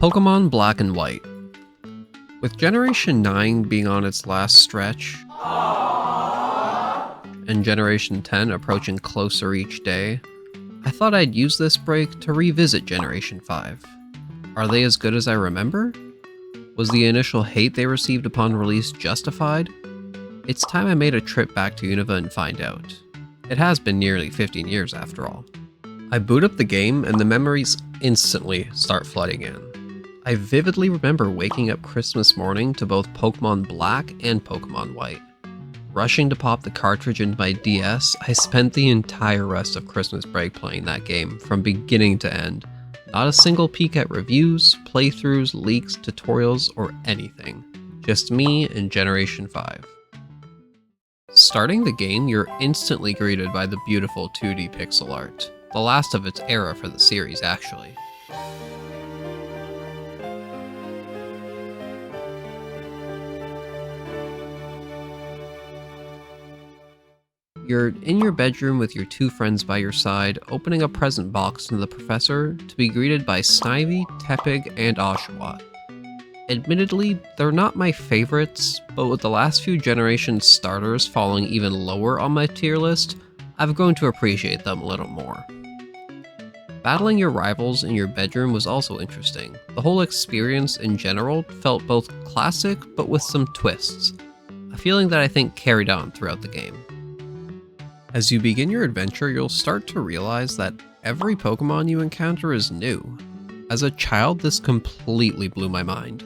Pokemon Black and White. With Generation 9 being on its last stretch, and Generation 10 approaching closer each day, I thought I'd use this break to revisit Generation 5. Are they as good as I remember? Was the initial hate they received upon release justified? It's time I made a trip back to Unova and find out. It has been nearly 15 years after all. I boot up the game and the memories instantly start flooding in. I vividly remember waking up Christmas morning to both Pokemon Black and Pokemon White. Rushing to pop the cartridge into my DS, I spent the entire rest of Christmas break playing that game from beginning to end. Not a single peek at reviews, playthroughs, leaks, tutorials, or anything. Just me and Generation 5. Starting the game, you're instantly greeted by the beautiful 2D pixel art. The last of its era for the series, actually. You're in your bedroom with your two friends by your side, opening a present box from the professor to be greeted by Snivy, Tepig, and Oshawott. Admittedly, they're not my favorites, but with the last few generations starters falling even lower on my tier list, I've grown to appreciate them a little more. Battling your rivals in your bedroom was also interesting. The whole experience in general felt both classic but with some twists, a feeling that I think carried on throughout the game. As you begin your adventure, you'll start to realize that every Pokemon you encounter is new. As a child, this completely blew my mind.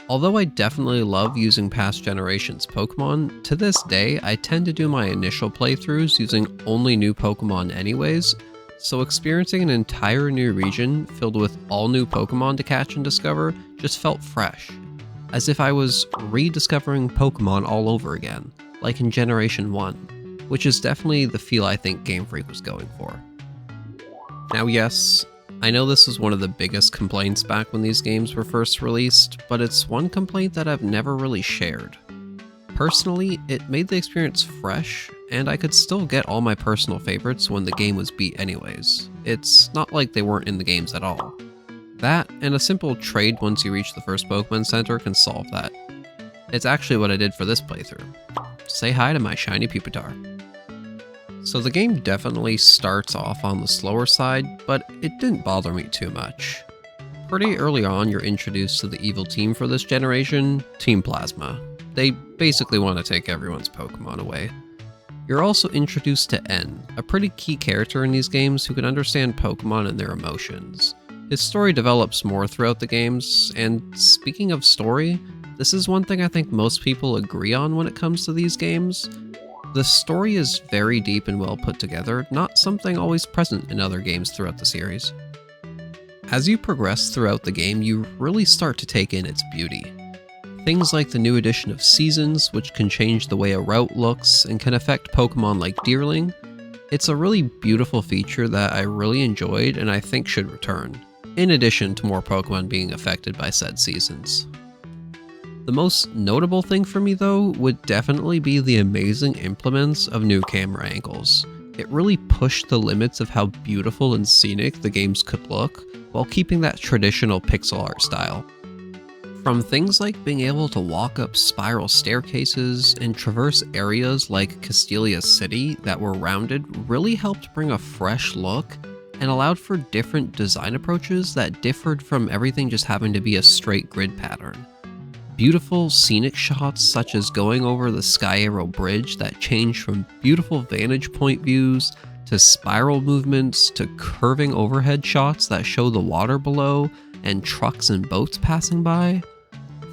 Although I definitely love using past generations Pokemon, to this day I tend to do my initial playthroughs using only new Pokemon anyways, so experiencing an entire new region filled with all new Pokemon to catch and discover just felt fresh, as if I was rediscovering Pokemon all over again, like in Generation 1. Which is definitely the feel I think Game Freak was going for. Now yes, I know this was one of the biggest complaints back when these games were first released, but it's one complaint that I've never really shared. Personally, it made the experience fresh, and I could still get all my personal favorites when the game was beat anyways. It's not like they weren't in the games at all. That, and a simple trade once you reach the first Pokemon Center can solve that. It's actually what I did for this playthrough. Say hi to my shiny Pupitar. So the game definitely starts off on the slower side, but it didn't bother me too much. Pretty early on, you're introduced to the evil team for this generation, Team Plasma. They basically want to take everyone's Pokemon away. You're also introduced to N, a pretty key character in these games who can understand Pokemon and their emotions. His story develops more throughout the games, and speaking of story, this is one thing I think most people agree on when it comes to these games. The story is very deep and well put together, not something always present in other games throughout the series. As you progress throughout the game, you really start to take in its beauty. Things like the new addition of seasons, which can change the way a route looks and can affect Pokemon like Deerling. It's a really beautiful feature that I really enjoyed and I think should return, in addition to more Pokemon being affected by said seasons. The most notable thing for me though would definitely be the amazing implements of new camera angles. It really pushed the limits of how beautiful and scenic the games could look, while keeping that traditional pixel art style. From things like being able to walk up spiral staircases and traverse areas like Castelia City that were rounded really helped bring a fresh look and allowed for different design approaches that differed from everything just having to be a straight grid pattern. Beautiful scenic shots such as going over the Sky Arrow Bridge that change from beautiful vantage point views to spiral movements to curving overhead shots that show the water below and trucks and boats passing by.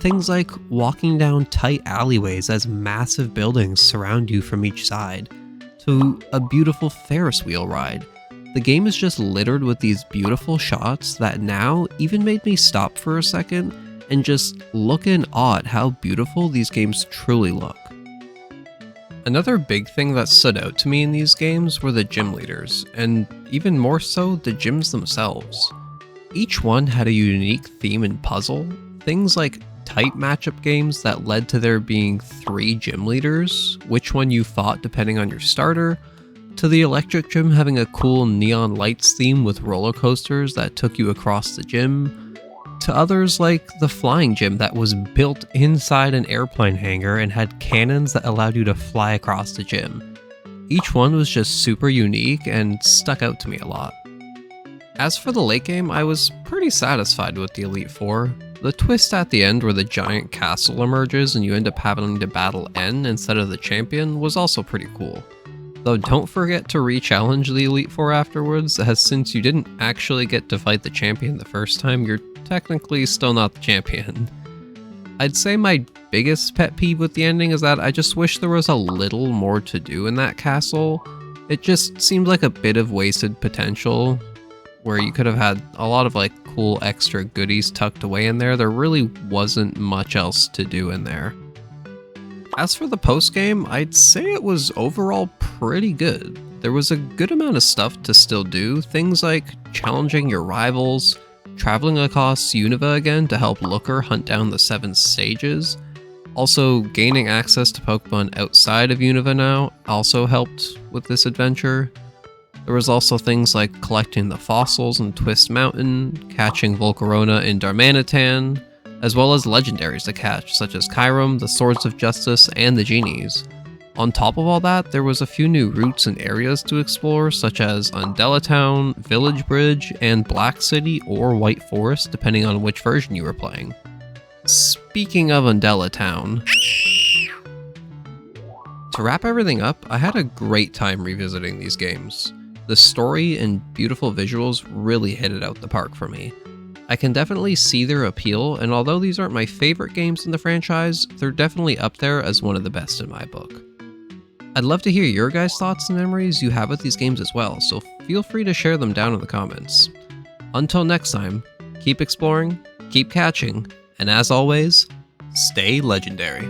Things like walking down tight alleyways as massive buildings surround you from each side, to a beautiful Ferris wheel ride. The game is just littered with these beautiful shots that now even made me stop for a second and just look in awe at how beautiful these games truly look. Another big thing that stood out to me in these games were the gym leaders, and even more so, the gyms themselves. Each one had a unique theme and puzzle, things like type matchup games that led to there being 3 gym leaders, which one you fought depending on your starter, to the electric gym having a cool neon lights theme with roller coasters that took you across the gym, to others like the flying gym that was built inside an airplane hangar and had cannons that allowed you to fly across the gym. Each one was just super unique and stuck out to me a lot. As for the late game, I was pretty satisfied with the Elite Four. The twist at the end where the giant castle emerges and you end up having to battle N instead of the champion was also pretty cool. Though don't forget to re-challenge the Elite Four afterwards, as since you didn't actually get to fight the champion the first time, you're technically still not the champion. I'd say my biggest pet peeve with the ending is that I just wish there was a little more to do in that castle. It just seemed like a bit of wasted potential, where you could have had a lot of like cool extra goodies tucked away in there. There really wasn't much else to do in there. As for the post-game, I'd say it was overall pretty good. There was a good amount of stuff to still do, things like challenging your rivals, traveling across Unova again to help Looker hunt down the 7 stages. Also, gaining access to Pokemon outside of Unova now also helped with this adventure. There was also things like collecting the fossils in Twist Mountain, catching Volcarona in Darmanitan, as well as legendaries to catch, such as Kyurem, the Swords of Justice, and the Genies. On top of all that, there was a few new routes and areas to explore, such as Undella Town, Village Bridge, and Black City or White Forest, depending on which version you were playing. Speaking of Undella Town, to wrap everything up, I had a great time revisiting these games. The story and beautiful visuals really hit it out the park for me. I can definitely see their appeal, and although these aren't my favorite games in the franchise, they're definitely up there as one of the best in my book. I'd love to hear your guys' thoughts and memories you have with these games as well, so feel free to share them down in the comments. Until next time, keep exploring, keep catching, and as always, stay legendary.